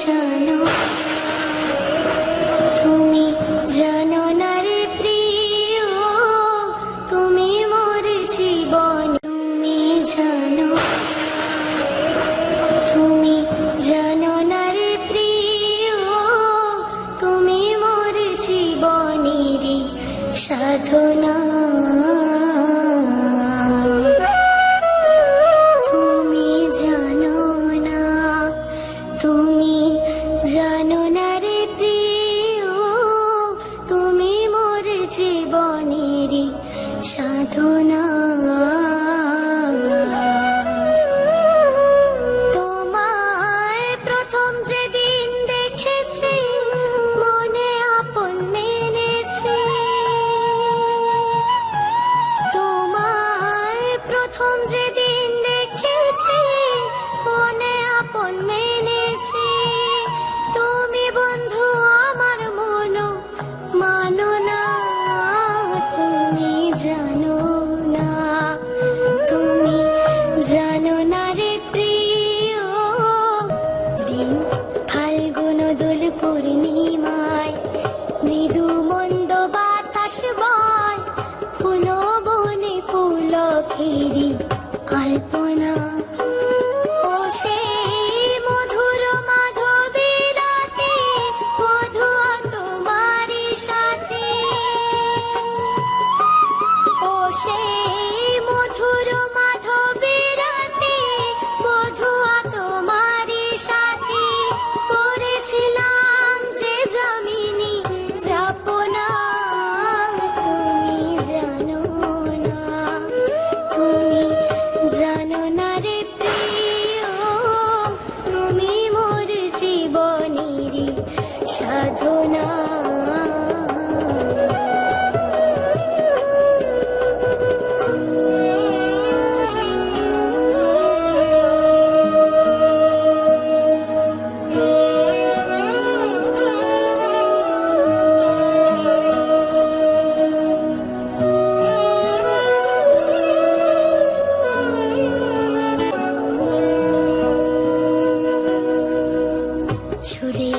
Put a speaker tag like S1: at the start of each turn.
S1: জানো, তুমি জানো না রে প্রিয়, তুমি মোর জীবন। তুমি জানো, তুমি জানো না রে প্রিয়, তুমি মোর জীবনেরই সাধনা। তুমি জানো না, তুমি জানো না রে প্রিয়, তুমি মোর জীবনেরই সাধনা। তোমায় প্রথম যেদিন দেখেছি, মনে আপন মেনেছি। তোমায় প্রথম যেদিন দেখেছি, মনে আপন মেনেছি। তুমি বন্ধু আমার মনো মানো না, তুমি জানো না, তুমি জানো না রে প্রিয়। দিন ফাল্গুন দোল পূর্ণিমায়, মৃদু মন্দ বাতাস বয়, ফুল বনে পুলকেরি আলপনা। ও সেই মধুর মাধবী রাতে, বধূয়া তোমারই সাথে। ও সেই মধুর মাধবী রাতে, বধূয়া তোমারই সাথে। করেছিলাম যে যামিনী যাপনা, তুমি জানো না, তুমি জানো না রে প্রিয়, তুমি মোর জীবনেরই সাধনা। ছুড়ে